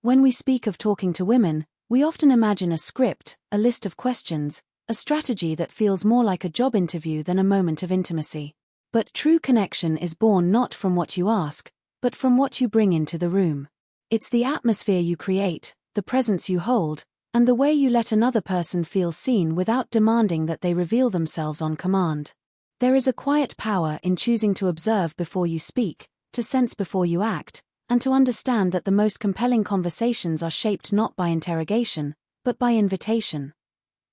When we speak of talking to women, we often imagine a script, a list of questions, a strategy that feels more like a job interview than a moment of intimacy. But true connection is born not from what you ask, but from what you bring into the room. It's the atmosphere you create, the presence you hold, and the way you let another person feel seen without demanding that they reveal themselves on command. There is a quiet power in choosing to observe before you speak, to sense before you act, and to understand that the most compelling conversations are shaped not by interrogation, but by invitation.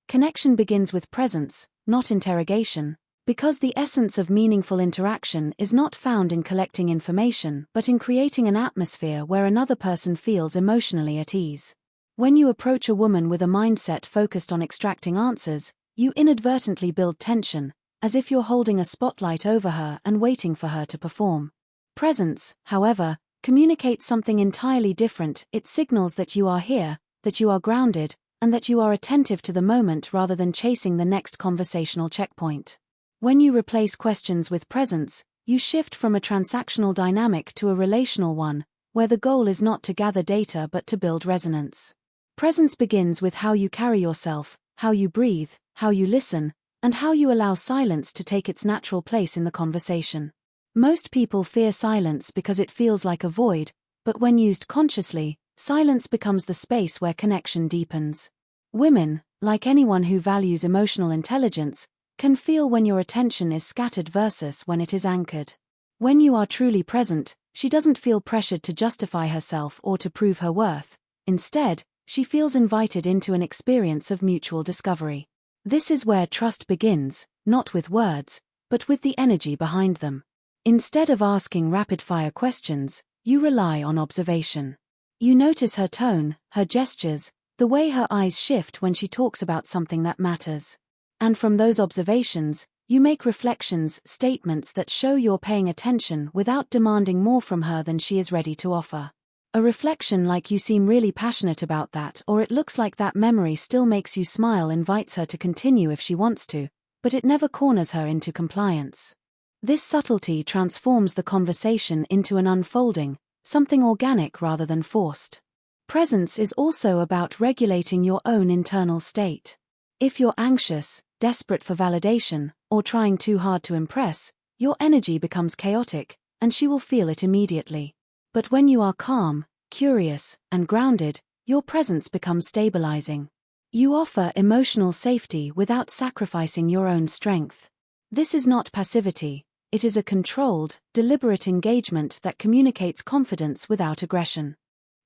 Connection begins with presence, not interrogation, because the essence of meaningful interaction is not found in collecting information but in creating an atmosphere where another person feels emotionally at ease. When you approach a woman with a mindset focused on extracting answers, you inadvertently build tension, as if you're holding a spotlight over her and waiting for her to perform. Presence, however, communicates something entirely different. It signals that you are here, that you are grounded, and that you are attentive to the moment rather than chasing the next conversational checkpoint. When you replace questions with presence, you shift from a transactional dynamic to a relational one, where the goal is not to gather data but to build resonance. Presence begins with how you carry yourself, how you breathe, how you listen, and how you allow silence to take its natural place in the conversation. Most people fear silence because it feels like a void, but when used consciously, silence becomes the space where connection deepens. Women, like anyone who values emotional intelligence, can feel when your attention is scattered versus when it is anchored. When you are truly present, she doesn't feel pressured to justify herself or to prove her worth. Instead, she feels invited into an experience of mutual discovery. This is where trust begins, not with words, but with the energy behind them. Instead of asking rapid-fire questions, you rely on observation. You notice her tone, her gestures, the way her eyes shift when she talks about something that matters. And from those observations, you make reflections, statements that show you're paying attention without demanding more from her than she is ready to offer. A reflection like "you seem really passionate about that," or "it looks like that memory still makes you smile," invites her to continue if she wants to, but it never corners her into compliance. This subtlety transforms the conversation into an unfolding, something organic rather than forced. Presence is also about regulating your own internal state. If you're anxious, desperate for validation, or trying too hard to impress, your energy becomes chaotic, and she will feel it immediately. But when you are calm, curious, and grounded, your presence becomes stabilizing. You offer emotional safety without sacrificing your own strength. This is not passivity. It is a controlled, deliberate engagement that communicates confidence without aggression.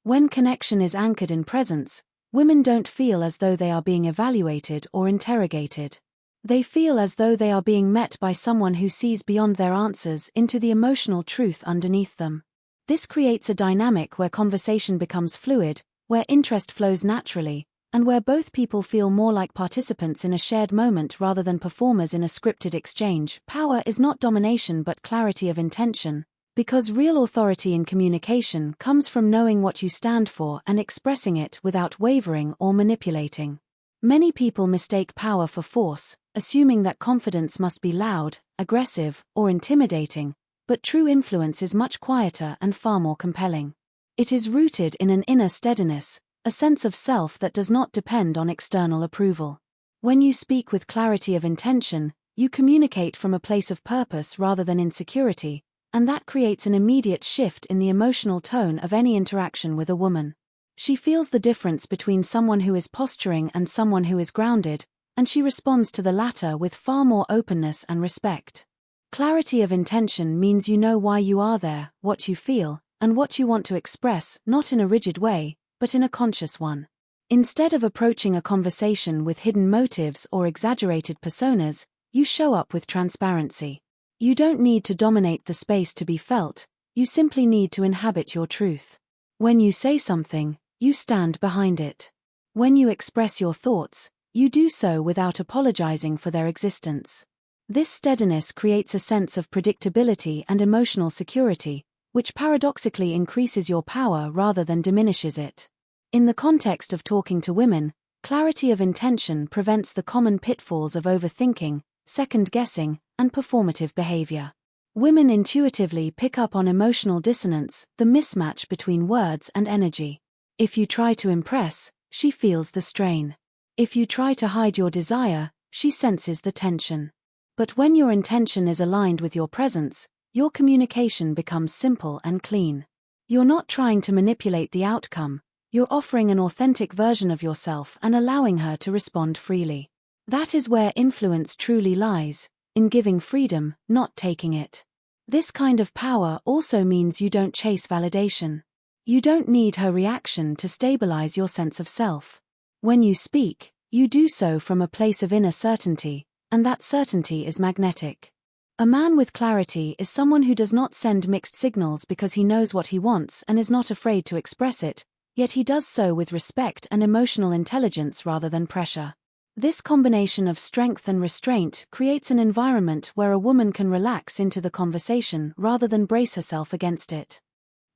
When connection is anchored in presence, women don't feel as though they are being evaluated or interrogated. They feel as though they are being met by someone who sees beyond their answers into the emotional truth underneath them. This creates a dynamic where conversation becomes fluid, where interest flows naturally, and where both people feel more like participants in a shared moment rather than performers in a scripted exchange. Power is not domination but clarity of intention, because real authority in communication comes from knowing what you stand for and expressing it without wavering or manipulating. Many people mistake power for force, assuming that confidence must be loud, aggressive, or intimidating, but true influence is much quieter and far more compelling. It is rooted in an inner steadiness, a sense of self that does not depend on external approval. When you speak with clarity of intention, you communicate from a place of purpose rather than insecurity, and that creates an immediate shift in the emotional tone of any interaction with a woman. She feels the difference between someone who is posturing and someone who is grounded, and she responds to the latter with far more openness and respect. Clarity of intention means you know why you are there, what you feel, and what you want to express, not in a rigid way, but in a conscious one. Instead of approaching a conversation with hidden motives or exaggerated personas, you show up with transparency. You don't need to dominate the space to be felt, you simply need to inhabit your truth. When you say something, you stand behind it. When you express your thoughts, you do so without apologizing for their existence. This steadiness creates a sense of predictability and emotional security, which paradoxically increases your power rather than diminishes it. In the context of talking to women, clarity of intention prevents the common pitfalls of overthinking, second-guessing, and performative behavior. Women intuitively pick up on emotional dissonance, the mismatch between words and energy. If you try to impress, she feels the strain. If you try to hide your desire, she senses the tension. But when your intention is aligned with your presence, your communication becomes simple and clean. You're not trying to manipulate the outcome, you're offering an authentic version of yourself and allowing her to respond freely. That is where influence truly lies, in giving freedom, not taking it. This kind of power also means you don't chase validation. You don't need her reaction to stabilize your sense of self. When you speak, you do so from a place of inner certainty, and that certainty is magnetic. A man with clarity is someone who does not send mixed signals because he knows what he wants and is not afraid to express it, yet he does so with respect and emotional intelligence rather than pressure. This combination of strength and restraint creates an environment where a woman can relax into the conversation rather than brace herself against it.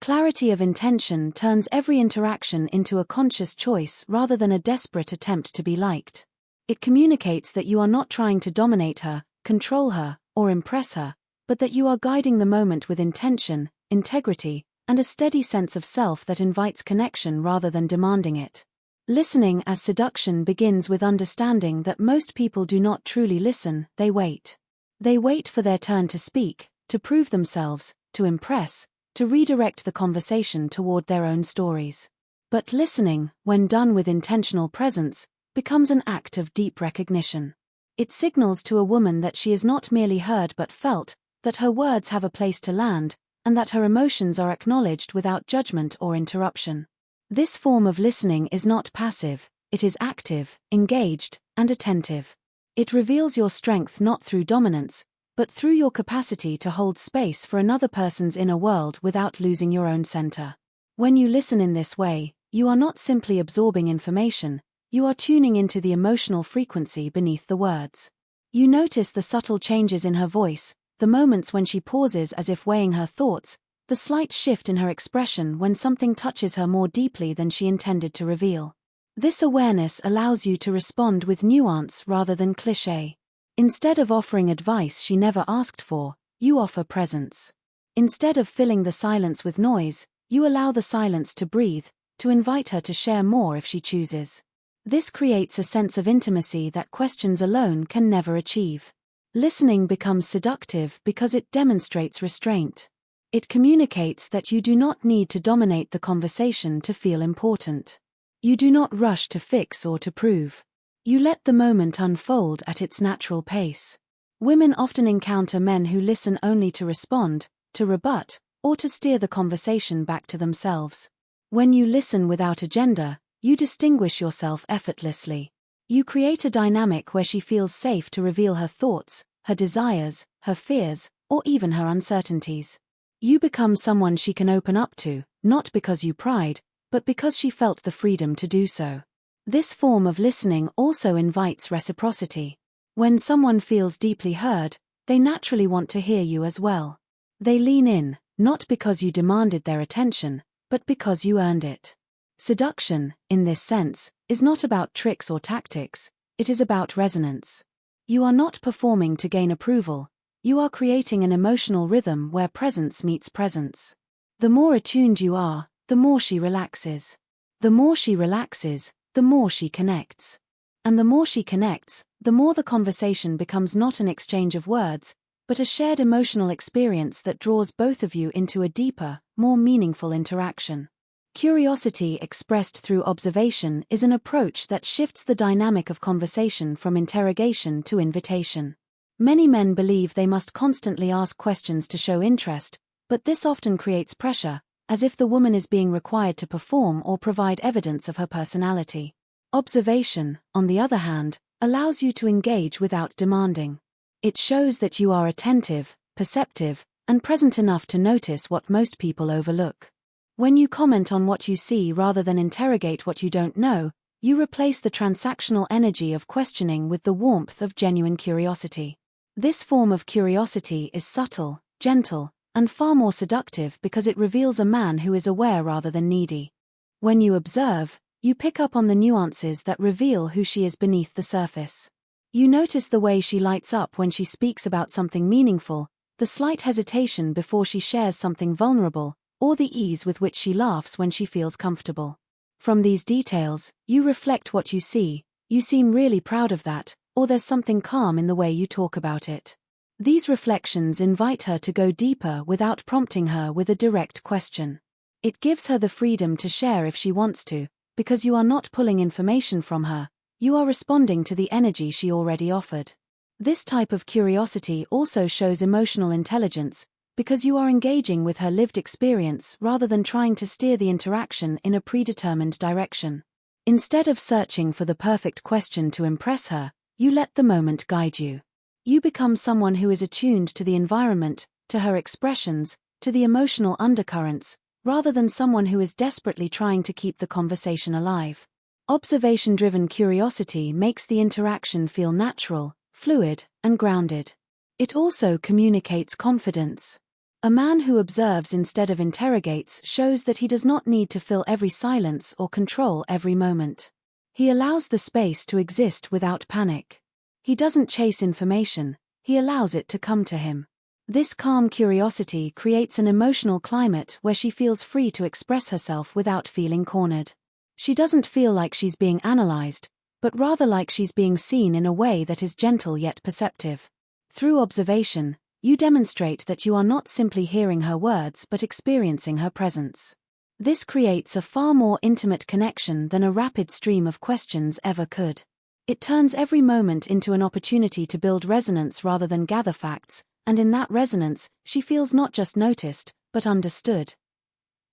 Clarity of intention turns every interaction into a conscious choice rather than a desperate attempt to be liked. It communicates that you are not trying to dominate her, control her, or impress her, but that you are guiding the moment with intention, integrity, and a steady sense of self that invites connection rather than demanding it. Listening as seduction begins with understanding that most people do not truly listen, they wait. They wait for their turn to speak, to prove themselves, to impress, to redirect the conversation toward their own stories. But listening, when done with intentional presence, becomes an act of deep recognition. It signals to a woman that she is not merely heard but felt, that her words have a place to land, and that her emotions are acknowledged without judgment or interruption. This form of listening is not passive, it is active, engaged, and attentive. It reveals your strength not through dominance, but through your capacity to hold space for another person's inner world without losing your own center. When you listen in this way, you are not simply absorbing information, you are tuning into the emotional frequency beneath the words. You notice the subtle changes in her voice, the moments when she pauses as if weighing her thoughts, the slight shift in her expression when something touches her more deeply than she intended to reveal. This awareness allows you to respond with nuance rather than cliché. Instead of offering advice she never asked for, you offer presence. Instead of filling the silence with noise, you allow the silence to breathe, to invite her to share more if she chooses. This creates a sense of intimacy that questions alone can never achieve. Listening becomes seductive because it demonstrates restraint. It communicates that you do not need to dominate the conversation to feel important. You do not rush to fix or to prove. You let the moment unfold at its natural pace. Women often encounter men who listen only to respond, to rebut, or to steer the conversation back to themselves. When you listen without agenda, you distinguish yourself effortlessly. You create a dynamic where she feels safe to reveal her thoughts, her desires, her fears, or even her uncertainties. You become someone she can open up to, not because you pried, but because she felt the freedom to do so. This form of listening also invites reciprocity. When someone feels deeply heard, they naturally want to hear you as well. They lean in, not because you demanded their attention, but because you earned it. Seduction, in this sense, is not about tricks or tactics, it is about resonance. You are not performing to gain approval, you are creating an emotional rhythm where presence meets presence. The more attuned you are, the more she relaxes. The more she relaxes, the more she connects. And the more she connects, the more the conversation becomes not an exchange of words, but a shared emotional experience that draws both of you into a deeper, more meaningful interaction. Curiosity expressed through observation is an approach that shifts the dynamic of conversation from interrogation to invitation. Many men believe they must constantly ask questions to show interest, but this often creates pressure, as if the woman is being required to perform or provide evidence of her personality. Observation, on the other hand, allows you to engage without demanding. It shows that you are attentive, perceptive, and present enough to notice what most people overlook. When you comment on what you see rather than interrogate what you don't know, you replace the transactional energy of questioning with the warmth of genuine curiosity. This form of curiosity is subtle, gentle, and far more seductive because it reveals a man who is aware rather than needy. When you observe, you pick up on the nuances that reveal who she is beneath the surface. You notice the way she lights up when she speaks about something meaningful, the slight hesitation before she shares something vulnerable, or the ease with which she laughs when she feels comfortable. From these details, you reflect what you see, you seem really proud of that, or there's something calm in the way you talk about it. These reflections invite her to go deeper without prompting her with a direct question. It gives her the freedom to share if she wants to, because you are not pulling information from her, you are responding to the energy she already offered. This type of curiosity also shows emotional intelligence, because you are engaging with her lived experience rather than trying to steer the interaction in a predetermined direction. Instead of searching for the perfect question to impress her, you let the moment guide you. You become someone who is attuned to the environment, to her expressions, to the emotional undercurrents, rather than someone who is desperately trying to keep the conversation alive. Observation-driven curiosity makes the interaction feel natural, fluid, and grounded. It also communicates confidence. A man who observes instead of interrogates shows that he does not need to fill every silence or control every moment. He allows the space to exist without panic. He doesn't chase information, he allows it to come to him. This calm curiosity creates an emotional climate where she feels free to express herself without feeling cornered. She doesn't feel like she's being analyzed, but rather like she's being seen in a way that is gentle yet perceptive. Through observation, you demonstrate that you are not simply hearing her words but experiencing her presence. This creates a far more intimate connection than a rapid stream of questions ever could. It turns every moment into an opportunity to build resonance rather than gather facts, and in that resonance, she feels not just noticed, but understood.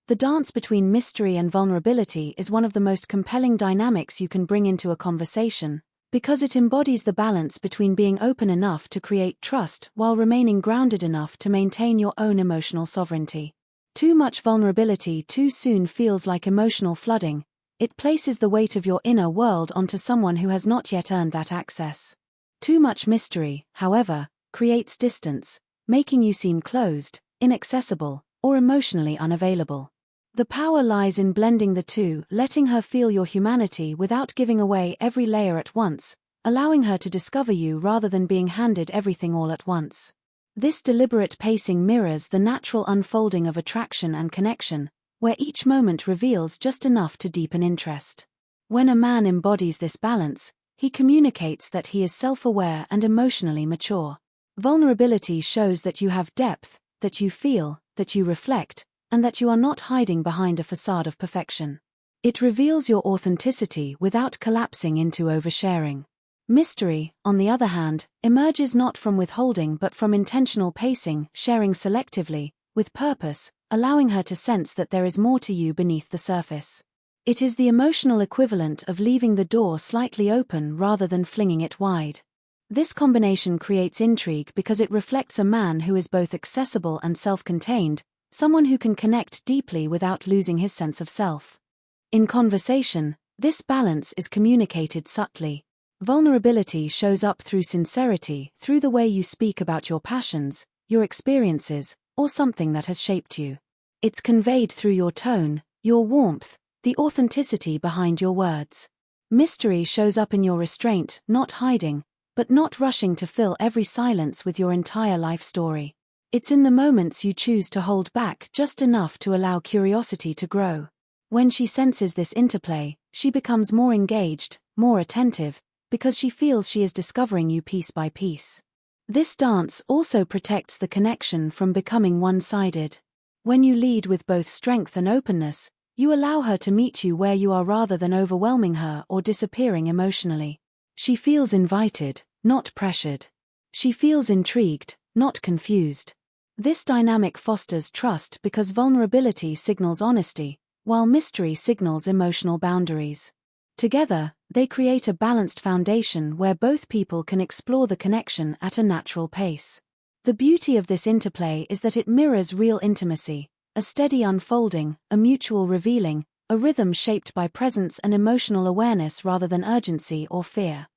The dance between mystery and vulnerability is one of the most compelling dynamics you can bring into a conversation, because it embodies the balance between being open enough to create trust while remaining grounded enough to maintain your own emotional sovereignty. Too much vulnerability too soon feels like emotional flooding. It places the weight of your inner world onto someone who has not yet earned that access. Too much mystery, however, creates distance, making you seem closed, inaccessible, or emotionally unavailable. The power lies in blending the two, letting her feel your humanity without giving away every layer at once, allowing her to discover you rather than being handed everything all at once. This deliberate pacing mirrors the natural unfolding of attraction and connection, where each moment reveals just enough to deepen interest. When a man embodies this balance, he communicates that he is self-aware and emotionally mature. Vulnerability shows that you have depth, that you feel, that you reflect, and that you are not hiding behind a facade of perfection. It reveals your authenticity without collapsing into oversharing. Mystery, on the other hand, emerges not from withholding but from intentional pacing, sharing selectively, with purpose, allowing her to sense that there is more to you beneath the surface. It is the emotional equivalent of leaving the door slightly open rather than flinging it wide. This combination creates intrigue because it reflects a man who is both accessible and self-contained, someone who can connect deeply without losing his sense of self. In conversation, this balance is communicated subtly. Vulnerability shows up through sincerity, through the way you speak about your passions, your experiences, or something that has shaped you. It's conveyed through your tone, your warmth, the authenticity behind your words. Mystery shows up in your restraint, not hiding, but not rushing to fill every silence with your entire life story. It's in the moments you choose to hold back just enough to allow curiosity to grow. When she senses this interplay, she becomes more engaged, more attentive, because she feels she is discovering you piece by piece. This dance also protects the connection from becoming one-sided. When you lead with both strength and openness, you allow her to meet you where you are rather than overwhelming her or disappearing emotionally. She feels invited, not pressured. She feels intrigued, not confused. This dynamic fosters trust because vulnerability signals honesty, while mystery signals emotional boundaries. Together, they create a balanced foundation where both people can explore the connection at a natural pace. The beauty of this interplay is that it mirrors real intimacy, a steady unfolding, a mutual revealing, a rhythm shaped by presence and emotional awareness rather than urgency or fear.